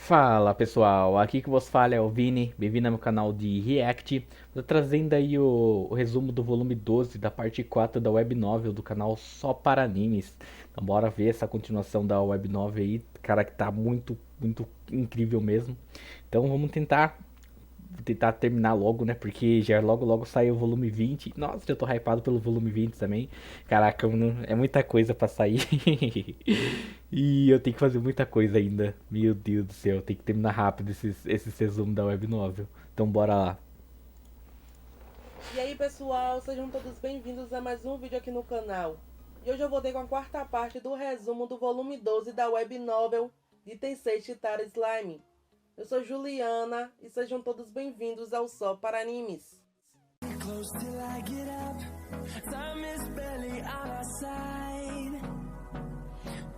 Fala pessoal, aqui que vos fala é o Vini, bem-vindo ao meu canal de React. Tô trazendo aí o resumo do volume 12 da parte 4 da web novel do canal Só para Animes. Então bora ver essa continuação da web novel aí, cara, que tá muito incrível mesmo. Então vamos tentar terminar logo, né? Porque já logo sai o volume 20. Nossa, eu tô hypado pelo volume 20 também. Caraca, mano, é muita coisa pra sair. E eu tenho que fazer muita coisa ainda. Meu Deus do céu, tem que terminar rápido esse resumo da web novel. Então bora lá. E aí, pessoal, sejam todos bem-vindos a mais um vídeo aqui no canal. E hoje eu voltei com a quarta parte do resumo do volume 12 da web novel de Tensei Chitara Slime. Eu sou Juliana e sejam todos bem-vindos ao Só para Animes. Close till I get up. Time is barely on our side.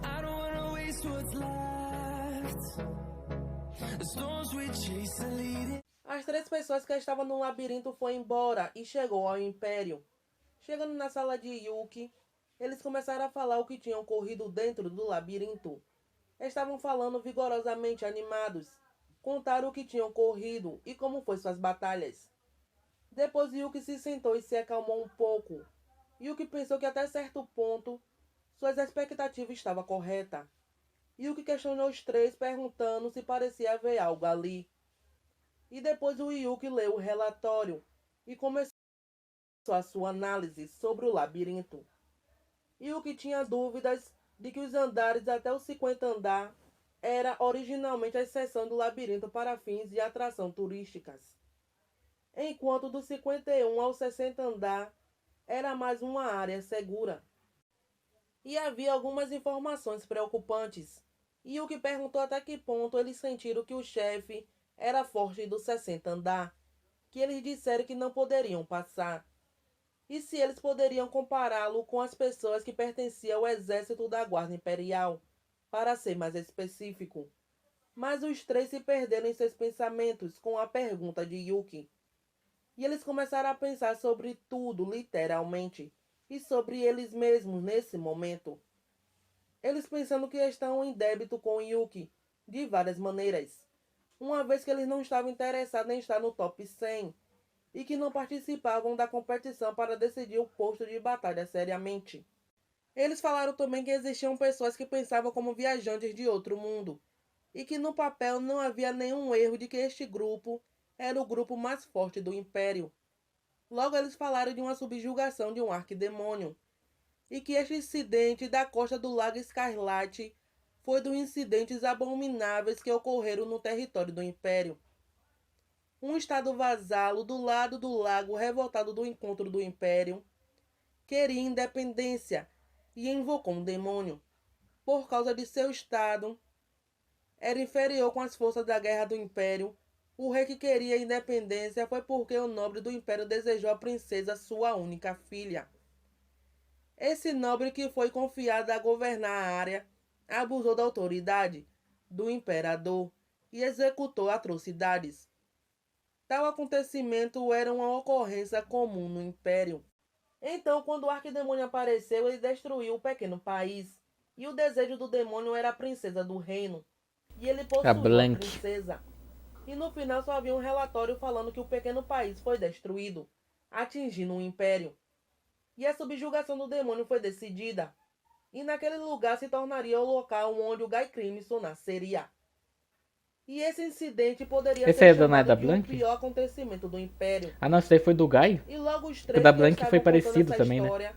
I don't wanna waste what's left. The storms we chase are leading. As três pessoas que estavam no labirinto foram embora e chegou ao Império. Chegando na sala de Yuki, eles começaram a falar o que tinha ocorrido dentro do labirinto. Estavam falando vigorosamente animados. Contaram o que tinha ocorrido e como foi suas batalhas. Depois Yuki se sentou e se acalmou um pouco. Yuki pensou que até certo ponto suas expectativas estavam corretas. Yuki questionou os três perguntando se parecia haver algo ali. E depois o Yuki leu o relatório e começou a sua análise sobre o labirinto. Yuki tinha dúvidas de que os andares até o 50 andar era originalmente a seção do labirinto para fins de atração turísticas, enquanto do 51 ao 60 andar era mais uma área segura. E havia algumas informações preocupantes. Yuki perguntou até que ponto eles sentiram que o chefe era forte do 60 andar, que eles disseram que não poderiam passar, e se eles poderiam compará-lo com as pessoas que pertenciam ao exército da Guarda Imperial, para ser mais específico. Mas os três se perderam em seus pensamentos com a pergunta de Yuki. E eles começaram a pensar sobre tudo, literalmente, e sobre eles mesmos nesse momento. Eles pensando que estão em débito com Yuki, de várias maneiras, uma vez que eles não estavam interessados em estar no top 100 e que não participavam da competição para decidir o posto de batalha seriamente. Eles falaram também que existiam pessoas que pensavam como viajantes de outro mundo e que no papel não havia nenhum erro de que este grupo era o grupo mais forte do Império. Logo eles falaram de uma subjugação de um arquidemônio e que este incidente da costa do Lago Escarlate foi dos incidentes abomináveis que ocorreram no território do Império. Um estado vassalo do lado do lago revoltado do encontro do Império queria independência e invocou um demônio. Por causa de seu estado, era inferior com as forças da guerra do Império. O rei que queria independência foi porque o nobre do Império desejou a princesa, sua única filha. Esse nobre que foi confiado a governar a área abusou da autoridade do imperador e executou atrocidades. Tal acontecimento era uma ocorrência comum no Império. Então, quando o arquidemônio apareceu, ele destruiu o pequeno país. E o desejo do demônio era a princesa do reino. E ele A possuiu a Blank. princesa. E no final só havia um relatório falando que o pequeno país foi destruído, atingindo o império. E a subjugação do demônio foi decidida. E naquele lugar se tornaria o local onde o Guy Crimson nasceria. E esse incidente poderia Esse ser aí não é chamado da de o Blank? pior acontecimento do Império. Ah não, esse daí foi do Guy? E logo os Porque o três da que Blank foi estavam contando parecido essa também, né? história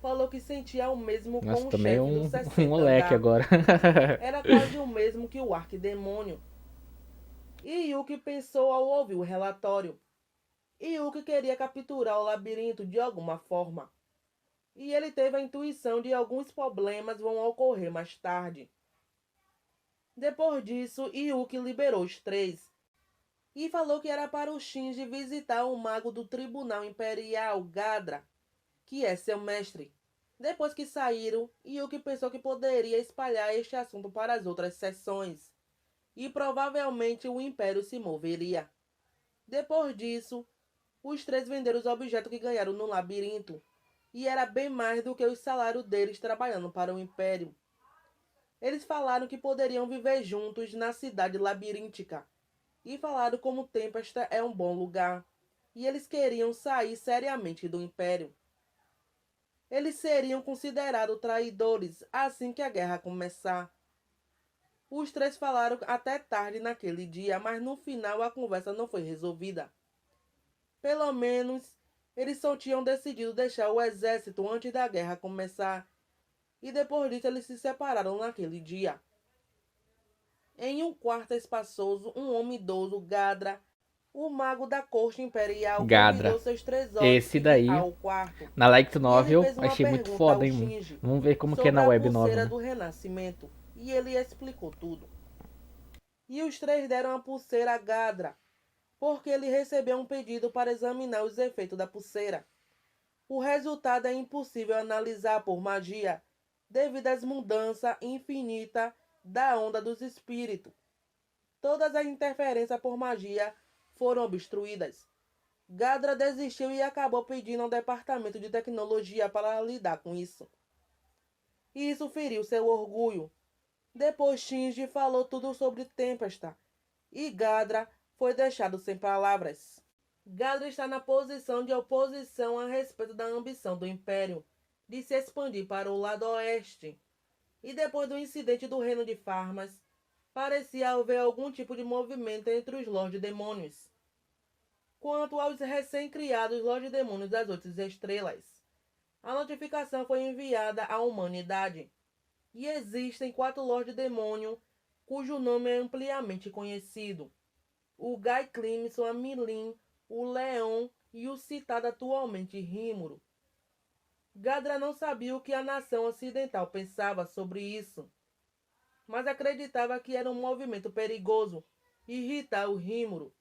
falou que sentia o mesmo com Nossa, o tomei chefe do um 60 moleque andar. agora. Era quase o mesmo que o arquidemônio. E Yuki pensou ao ouvir o relatório. Yuki queria capturar o labirinto de alguma forma. E ele teve a intuição de alguns problemas vão ocorrer mais tarde. Depois disso, Yuki liberou os três e falou que era para o Shinji visitar o mago do Tribunal Imperial, Gadra, que é seu mestre. Depois que saíram, Yuki pensou que poderia espalhar este assunto para as outras seções, e provavelmente o Império se moveria. Depois disso, os três venderam os objetos que ganharam no labirinto, e era bem mais do que o salário deles trabalhando para o Império. Eles falaram que poderiam viver juntos na cidade labiríntica e falaram como Tempesta é um bom lugar e eles queriam sair seriamente do Império. Eles seriam considerados traidores assim que a guerra começar. Os três falaram até tarde naquele dia, mas no final a conversa não foi resolvida. Pelo menos, eles só tinham decidido deixar o exército antes da guerra começar, e depois disso eles se separaram naquele dia. Em um quarto espaçoso, um homem idoso, Gadra, o mago da corte imperial, Gadra. convidou seus três Esse hóspedes daí, ao quarto. na Light E ele Novel, fez uma achei muito pergunta foda, ao hein, mano. Shinji Vamos ver como que é sobre na a Web pulseira Novel, né? do Renascimento, e ele explicou tudo. E os três deram a pulseira a Gadra, porque ele recebeu um pedido para examinar os efeitos da pulseira. O resultado é impossível analisar por magia, devido às mudanças infinitas da onda dos espíritos. Todas as interferências por magia foram obstruídas. Gadra desistiu e acabou pedindo ao departamento de tecnologia para lidar com isso. E isso feriu seu orgulho. Depois Shinji falou tudo sobre Tempesta e Gadra foi deixado sem palavras. Gadra está na posição de oposição a respeito da ambição do Império de se expandir para o lado oeste. E depois do incidente do Reino de Farmas, parecia haver algum tipo de movimento entre os Lordes Demônios. Quanto aos recém-criados Lordes Demônios das 8 Estrelas, a notificação foi enviada à humanidade. E existem 4 Lordes Demônio cujo nome é ampliamente conhecido. O Gai Crimson, a Milin, o Leão e o citado atualmente Rímuro. Gadra não sabia o que a nação ocidental pensava sobre isso, mas acreditava que era um movimento perigoso irritar o Rímuro.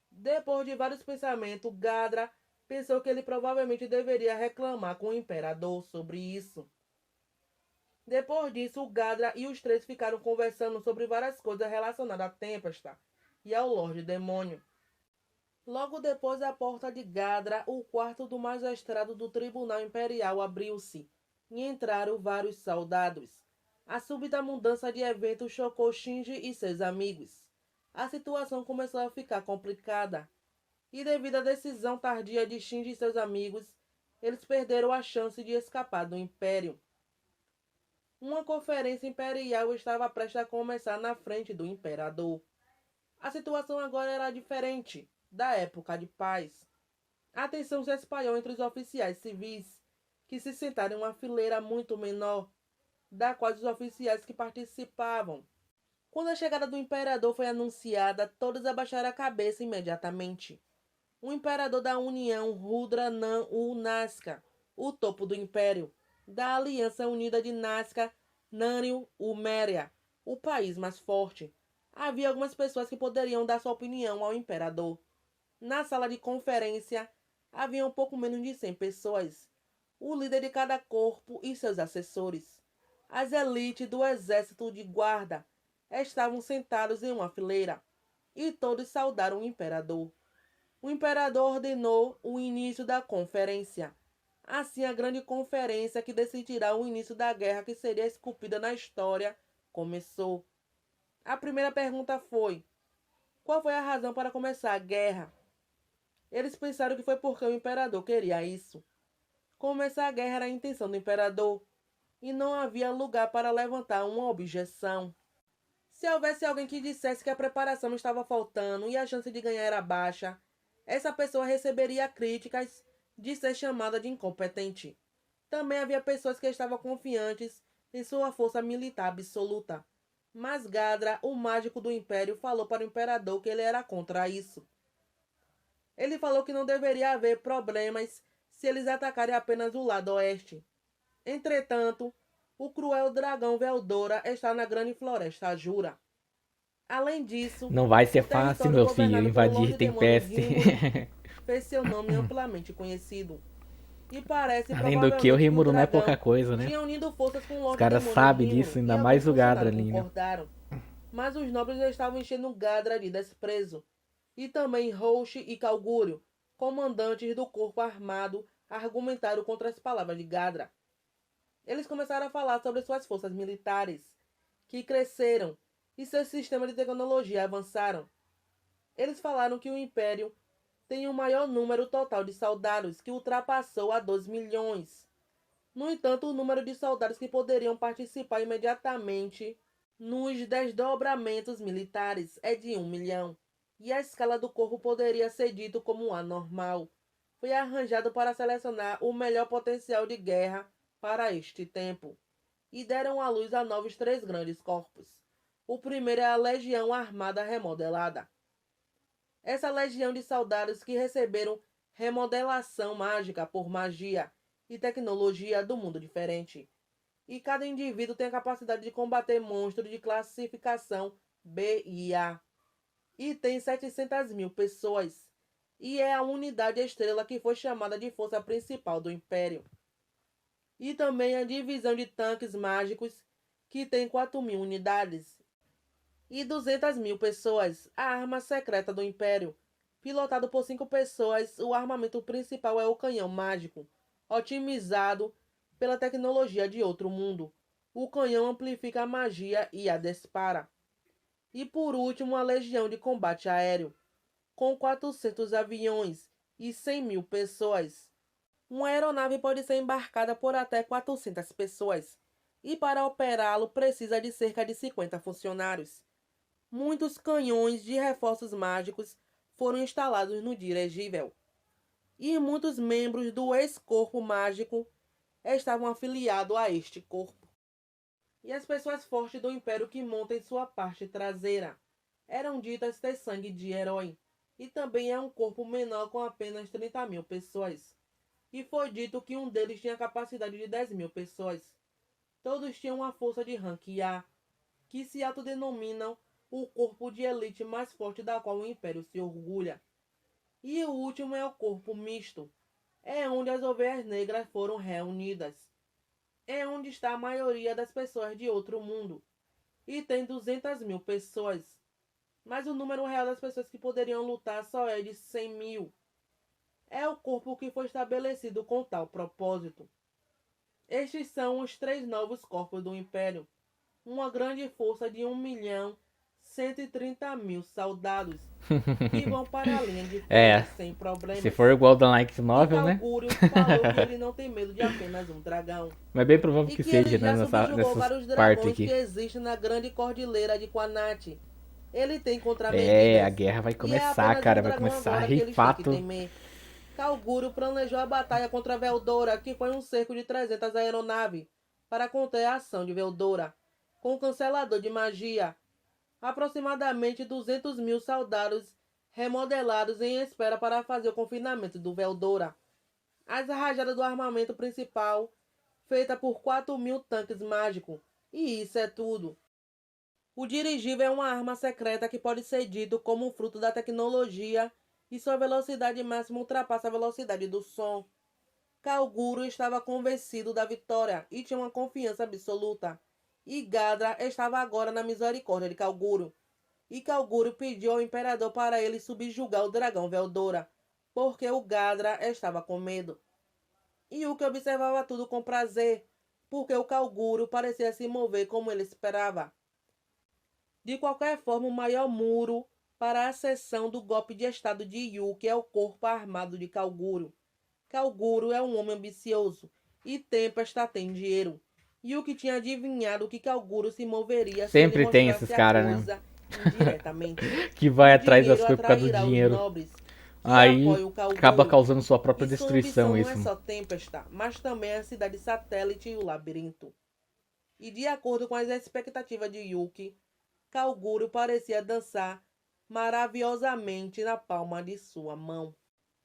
Depois de vários pensamentos, Gadra pensou que ele provavelmente deveria reclamar com o imperador sobre isso. Depois disso, o Gadra e os três ficaram conversando sobre várias coisas relacionadas à Tempesta e ao Lorde Demônio. Logo depois da porta de Gadra, o quarto do magistrado do Tribunal Imperial abriu-se e entraram vários soldados. A súbita mudança de evento chocou Shinji e seus amigos. A situação começou a ficar complicada e, devido à decisão tardia de Shinji e seus amigos, eles perderam a chance de escapar do Império. Uma conferência imperial estava prestes a começar na frente do imperador. A situação agora era diferente da época de paz. A tensão se espalhou entre os oficiais civis, que se sentaram em uma fileira muito menor, da qual os oficiais que participavam. Quando a chegada do imperador foi anunciada, todos abaixaram a cabeça imediatamente. O imperador da União Rudra Nan U Nazca, o topo do império, da Aliança Unida de Nazca Nanyu Uméria, o país mais forte. Havia algumas pessoas que poderiam dar sua opinião ao imperador. Na sala de conferência, havia um pouco menos de 100 pessoas. O líder de cada corpo e seus assessores. As elites do exército de guarda estavam sentados em uma fileira, e todos saudaram o imperador. O imperador ordenou o início da conferência. Assim, a grande conferência que decidirá o início da guerra que seria esculpida na história começou. A primeira pergunta foi: qual foi a razão para começar a guerra? Eles pensaram que foi porque o imperador queria isso. Começar a guerra era a intenção do imperador, e não havia lugar para levantar uma objeção. Se houvesse alguém que dissesse que a preparação estava faltando e a chance de ganhar era baixa, essa pessoa receberia críticas de ser chamada de incompetente. Também havia pessoas que estavam confiantes em sua força militar absoluta. Mas Gadra, o mágico do Império, falou para o imperador que ele era contra isso. Ele falou que não deveria haver problemas se eles atacarem apenas o lado oeste. Entretanto, o cruel dragão Veldora está na grande floresta Jura. Além disso, Não vai ser o fácil, território meu filho, governado pelo invadir Lorde Demônio Tempest. Rímuro fez seu nome amplamente conhecido. E parece Além do que, o provavelmente que o Rimuru não é pouca dragão coisa, né? tinha unido forças com o Os Lorde caras Demônio sabem Rímuro, disso, e ainda alguns mais o Gadra funcionários ali, né? concordaram. Mas os nobres estavam enchendo Gadra de desprezo. E também Roche e Calgúrio, comandantes do corpo armado, argumentaram contra as palavras de Gadra. Eles começaram a falar sobre suas forças militares que cresceram e seus sistemas de tecnologia avançaram. Eles falaram que o Império tem o maior número total de soldados, que ultrapassou a 2 milhões. No entanto, o número de soldados que poderiam participar imediatamente nos desdobramentos militares é de 1 milhão, e a escala do corpo poderia ser dito como anormal. Foi arranjado para selecionar o melhor potencial de guerra para este tempo, e deram à luz a novos 3 grandes corpos. O primeiro é a Legião Armada Remodelada. Essa legião de soldados que receberam remodelação mágica por magia e tecnologia do mundo diferente. E cada indivíduo tem a capacidade de combater monstros de classificação B e A. E tem 700 mil pessoas. E é a unidade estrela que foi chamada de força principal do Império. E também a divisão de tanques mágicos, que tem 4 mil unidades. E 200 mil pessoas, a arma secreta do Império. Pilotado por 5 pessoas, o armamento principal é o canhão mágico, otimizado pela tecnologia de outro mundo. O canhão amplifica a magia e a dispara. E por último, a Legião de Combate Aéreo, com 400 aviões e 100 mil pessoas. Uma aeronave pode ser embarcada por até 400 pessoas, e para operá-lo precisa de cerca de 50 funcionários. Muitos canhões de reforços mágicos foram instalados no dirigível, e muitos membros do ex-corpo mágico estavam afiliados a este corpo. E as pessoas fortes do Império que montam em sua parte traseira eram ditas ter sangue de herói, e também é um corpo menor com apenas 30 mil pessoas. E foi dito que um deles tinha capacidade de 10 mil pessoas. Todos tinham uma força de rank A, que se autodenominam o corpo de elite mais forte da qual o Império se orgulha. E o último é o corpo misto. É onde as ovelhas negras foram reunidas. É onde está a maioria das pessoas de outro mundo. E tem 200 mil pessoas. Mas o número real das pessoas que poderiam lutar só é de 100 mil. É o corpo que foi estabelecido com tal propósito. Estes são os 3 novos corpos do Império. Uma grande força de 1.130.000 soldados que vão para a linha de frente sem problemas. Se for igual da Light Novel, e né? Calgúrio falou que ele não tem medo de apenas um dragão. Mas é bem provável E que que seja, ele né? já subjugou vários Nessas partes dragões que aqui. existem na grande cordilheira de Quanati. Ele tem É, contramedidas. a guerra vai E é começar, apenas cara. um Vai dragão começar a agora que eles têm que rifato. temer. Calgúrio planejou a batalha contra Veldora, que foi um cerco de 300 aeronaves, para conter a ação de Veldora, com um cancelador de magia. Aproximadamente 200 mil soldados remodelados em espera para fazer o confinamento do Veldora. As rajadas do armamento principal, feita por 4 mil tanques mágicos. E isso é tudo. O dirigível é uma arma secreta que pode ser dito como um fruto da tecnologia e sua velocidade máxima ultrapassa a velocidade do som. Calguro estava convencido da vitória e tinha uma confiança absoluta. E Gadra estava agora na misericórdia de Calguro. E Calguro pediu ao imperador para ele subjugar o dragão Veldora, porque o Gadra estava com medo. E o que observava tudo com prazer, porque o Calguro parecia se mover como ele esperava. De qualquer forma, o maior muro para a acessão do golpe de estado de Yuki é o corpo armado de Calguro. Calguro é um homem ambicioso e Tempesta tem dinheiro. Yuki tinha adivinhado que Calguro se moveria se ele Sempre tem mostrasse esses a caras, né? coisa indiretamente. Que vai O atrás das dinheiro coisas por causa do atrairá os dinheiro. nobres que Aí apoiam o acaba Calguro. causando sua própria E sua destruição ambição não é isso. só Tempesta, mas também a cidade satélite e o labirinto. E de acordo com as expectativas de Yuki, Calguro parecia dançar maravilhosamente na palma de sua mão.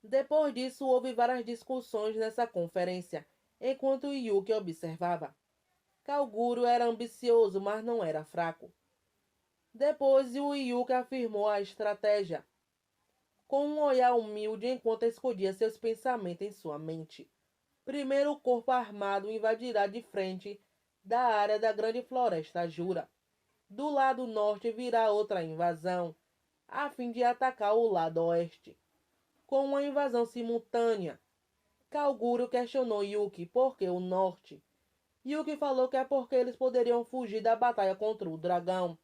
Depois disso, houve várias discussões nessa conferência, enquanto Yuki observava. Calguro era ambicioso, mas não era fraco. Depois, o Yuki afirmou a estratégia, com um olhar humilde enquanto escondia seus pensamentos em sua mente. Primeiro, o corpo armado invadirá de frente da área da grande floresta Jura. Do lado norte virá outra invasão, a fim de atacar o lado oeste. Com uma invasão simultânea, Calguro questionou Yuki por que o norte. Yuki falou que é porque eles poderiam fugir da batalha contra o dragão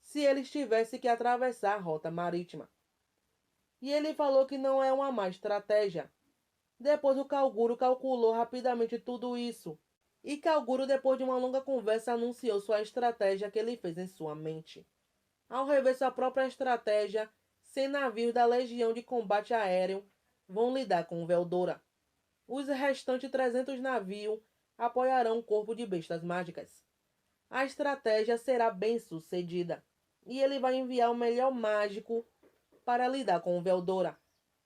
se eles tivessem que atravessar a rota marítima. E ele falou que não é uma má estratégia. Depois o Kalguro calculou rapidamente tudo isso. E Kalguro, depois de uma longa conversa, anunciou sua estratégia que ele fez em sua mente. Ao rever sua própria estratégia, 100 navios da Legião de Combate Aéreo vão lidar com Veldora. Os restantes 300 navios apoiarão o corpo de bestas mágicas. A estratégia será bem sucedida. E ele vai enviar o melhor mágico para lidar com Veldora.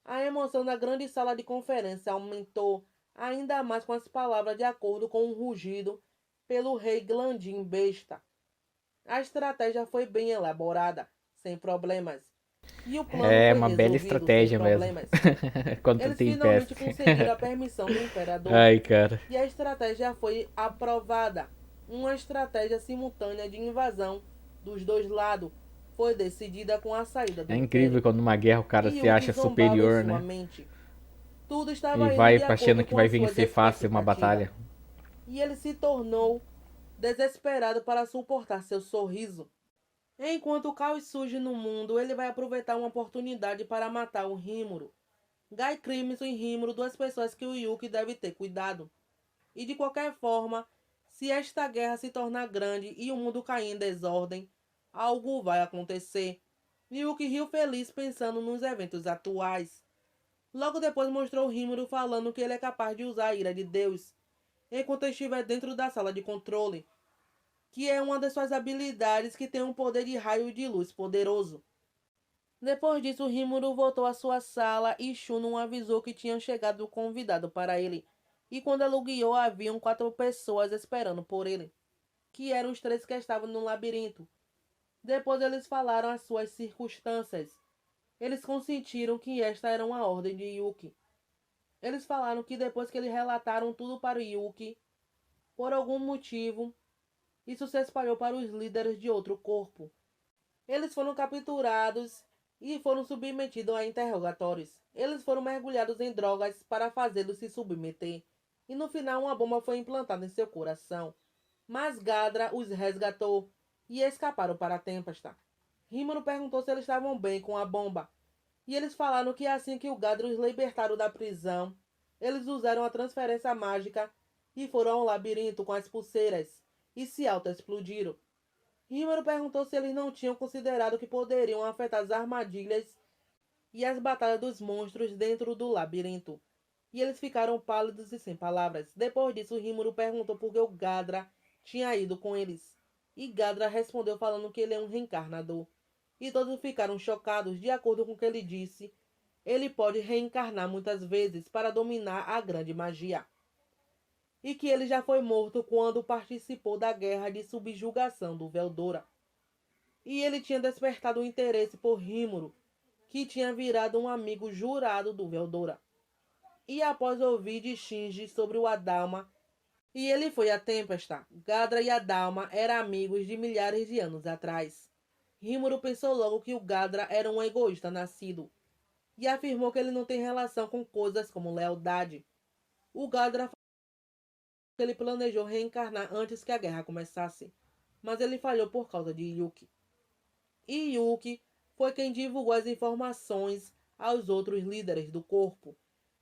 A emoção da grande sala de conferência aumentou ainda mais com as palavras de acordo com um rugido pelo rei Glandin Besta. A estratégia foi bem elaborada, sem problemas. E o plano É foi uma bela resolvido estratégia sem mesmo. problemas. Quando tu Eles tem finalmente peça. conseguiram a permissão do imperador. Ai, cara. E a estratégia foi aprovada. Uma estratégia simultânea de invasão dos dois lados foi decidida com a saída do É incrível Império. quando numa guerra o cara E se Yuki acha zombava em superior, sua né? mente. Tudo E estava indo vai de achando acordo que com vai as suas vencer fácil uma expectativas. batalha. E ele se tornou desesperado para suportar seu sorriso. Enquanto o caos surge no mundo, ele vai aproveitar uma oportunidade para matar o Rimuro. Guy Crimson e Rimuro, duas pessoas que o Yuki deve ter cuidado. E de qualquer forma, se esta guerra se tornar grande e o mundo cair em desordem, algo vai acontecer. Yuki riu feliz pensando nos eventos atuais. Logo depois mostrou Rimuro falando que ele é capaz de usar a ira de Deus enquanto estiver dentro da sala de controle, que é uma das suas habilidades que tem um poder de raio de luz poderoso. Depois disso, Rimuro voltou à sua sala e Shunon avisou que tinha chegado o convidado para ele. E quando ela o guiou, haviam 4 pessoas esperando por ele, que eram os 3 que estavam no labirinto. Depois eles falaram as suas circunstâncias. Eles consentiram que esta era uma ordem de Yuki. Eles falaram que depois que eles relataram tudo para Yuki, por algum motivo, isso se espalhou para os líderes de outro corpo. Eles foram capturados e foram submetidos a interrogatórios. Eles foram mergulhados em drogas para fazê-los se submeter. E no final uma bomba foi implantada em seu coração. Mas Gadra os resgatou e escaparam para a Tempesta. Rímano perguntou se eles estavam bem com a bomba. E eles falaram que assim que o Gadra os libertaram da prisão, eles usaram a transferência mágica e foram ao labirinto com as pulseiras e se auto-explodiram. Rímero perguntou se eles não tinham considerado que poderiam afetar as armadilhas e as batalhas dos monstros dentro do labirinto. E eles ficaram pálidos e sem palavras. Depois disso, Rímero perguntou por que o Gadra tinha ido com eles. E Gadra respondeu falando que ele é um reencarnador. E todos ficaram chocados. De acordo com o que ele disse, ele pode reencarnar muitas vezes para dominar a grande magia. E que ele já foi morto quando participou da guerra de subjugação do Veldora. E ele tinha despertado o interesse por Rímuro, que tinha virado um amigo jurado do Veldora. E após ouvir de Shinji sobre o Adalma, e ele foi à Tempesta, Gadra e Adalma eram amigos de milhares de anos atrás. Rímuro pensou logo que o Gadra era um egoísta nascido, e afirmou que ele não tem relação com coisas como lealdade. O Gadra falou que ele planejou reencarnar antes que a guerra começasse, mas ele falhou por causa de Yuki. E Yuki foi quem divulgou as informações aos outros líderes do corpo,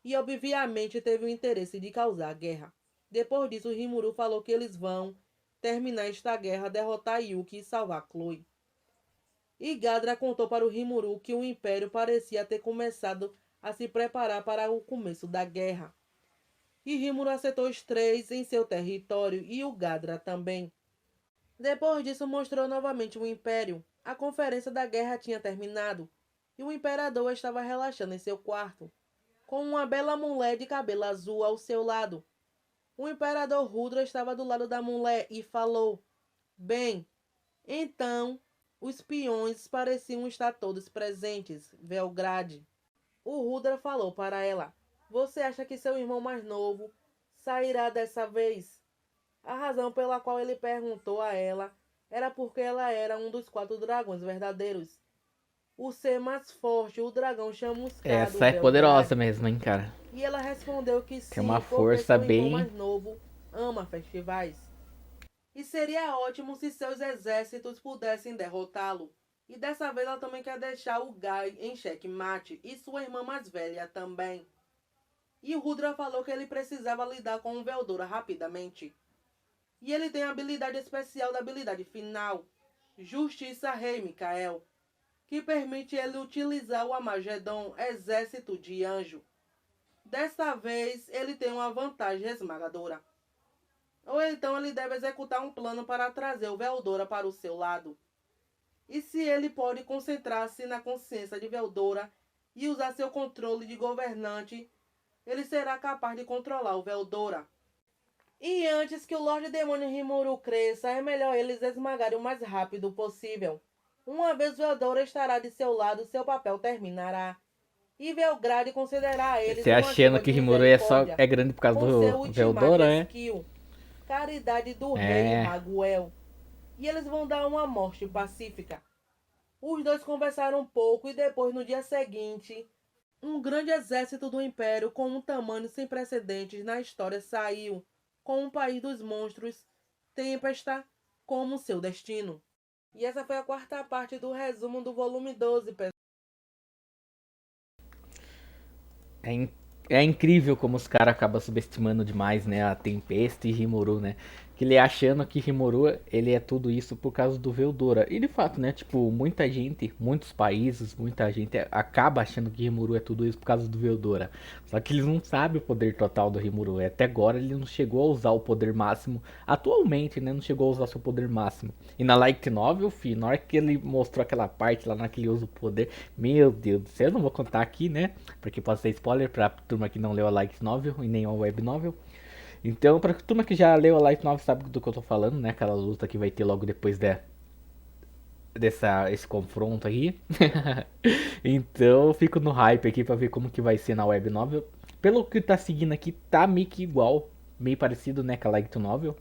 e obviamente teve o interesse de causar guerra. Depois disso, Rimuru falou que eles vão terminar esta guerra, derrotar Yuki e salvar Chloe. E Gadra contou para o Rimuru que o Império parecia ter começado a se preparar para o começo da guerra. E Rimuru aceitou os 3 em seu território e o Gadra também. Depois disso, mostrou novamente o Império. A conferência da guerra tinha terminado e o Imperador estava relaxando em seu quarto, com uma bela mulher de cabelo azul ao seu lado. O Imperador Rudra estava do lado da mulher e falou: "Bem, então os peões pareciam estar todos presentes, Velgrade." O Rudra falou para ela: "Você acha que seu irmão mais novo sairá dessa vez?" A razão pela qual ele perguntou a ela era porque ela era um dos 4 dragões verdadeiros. O ser mais forte, o dragão chamuscado, Essa é Velgrade. poderosa mesmo, hein, cara. E ela respondeu que Tem uma sim, porque força seu irmão bem. mais novo ama festivais. E seria ótimo se seus exércitos pudessem derrotá-lo. E dessa vez ela também quer deixar o Guy em xeque-mate e sua irmã mais velha também. E o Rudra falou que ele precisava lidar com o Veldora rapidamente. E ele tem a habilidade especial da habilidade final, Justiça Rei Mikael, que permite ele utilizar o Amagedon, Exército de Anjo. Desta vez ele tem uma vantagem esmagadora. Ou então ele deve executar um plano para trazer o Veldora para o seu lado. E se ele pode concentrar-se na consciência de Veldora e usar seu controle de governante, ele será capaz de controlar o Veldora. E antes que o Lorde Demônio Rimuru cresça, é melhor eles esmagarem o mais rápido possível. Uma vez Veldora estará de seu lado, seu papel terminará. E Velgrade considerará eles Você uma achando chuva que de Rimuru misericórdia é grande por causa com seu do ultimate Veldora, né? skill, Caridade do Rei Raguel. E eles vão dar uma morte pacífica. Os dois conversaram um pouco e depois, no dia seguinte, um grande exército do Império com um tamanho sem precedentes na história saiu, com o país dos monstros, Tempesta, como seu destino. E essa foi a quarta parte do resumo do volume 12, pessoal. É incrível como os caras acabam subestimando demais, né, a Tempesta e Rimuru, né? Que ele achando que Rimuru, ele é tudo isso por causa do Veldora. E de fato, né, tipo, muita gente, muitos países, muita gente acaba achando que Rimuru é tudo isso por causa do Veldora. Só que eles não sabem o poder total do Rimuru. Até agora ele não chegou a usar o poder máximo. Atualmente, né, não chegou a usar seu poder máximo. E na Light Novel, filho, na hora que ele mostrou aquela parte lá naquele uso do poder, meu Deus do céu, eu não vou contar aqui, né? Porque pode ser spoiler pra turma que não leu a Light Novel e nem a Web Novel. Então, pra turma que já leu a Light Novel sabe do que eu tô falando, né? Aquela luta que vai ter logo depois esse confronto aí. Então, eu fico no hype aqui pra ver como que vai ser na Web Novel. Pelo que tá seguindo aqui, tá meio que igual, meio parecido, né, com a Light Novel.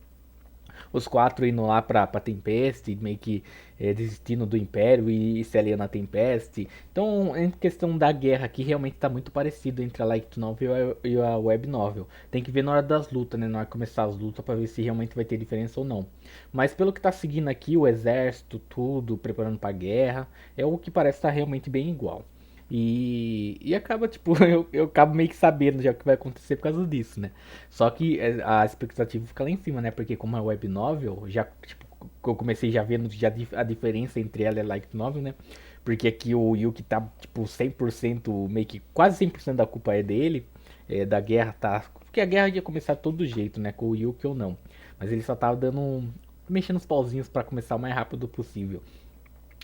Os quatro indo lá pra Tempest, meio que desistindo do Império e se aliando à Tempest. Então, em questão da guerra aqui, realmente tá muito parecido entre a Light Novel e a Web Novel. Tem que ver na hora das lutas, né? Na hora de começar as lutas, pra ver se realmente vai ter diferença ou não. Mas pelo que tá seguindo aqui, o exército, tudo, preparando pra guerra, é o que parece estar realmente bem igual. E acaba, tipo, eu acabo meio que sabendo já o que vai acontecer por causa disso, né? Só que a expectativa fica lá em cima, né? Porque como é web novel, já, tipo, eu comecei já vendo já a diferença entre ela e a light novel, né? Porque aqui o Yuki tá, tipo, 100%, meio que quase 100% da culpa é dele, da guerra, tá? Porque a guerra ia começar de todo jeito, né? Com o Yuki ou não. Mas ele só tava mexendo os pauzinhos para começar o mais rápido possível.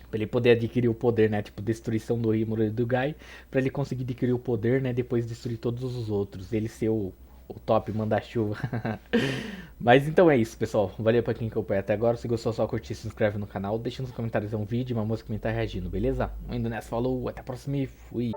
Pra ele poder adquirir o poder, né? Tipo, destruição do Rimuru e do Gai. Pra ele conseguir adquirir o poder, né? Depois destruir todos os outros. Ele ser o top manda-chuva. Mas então é isso, pessoal. Valeu pra quem acompanha até agora. Se gostou, só curtir, se inscreve no canal. Deixa nos comentários um vídeo, uma música comentar reagindo, beleza? Indo nessa, falou, até a próxima e fui.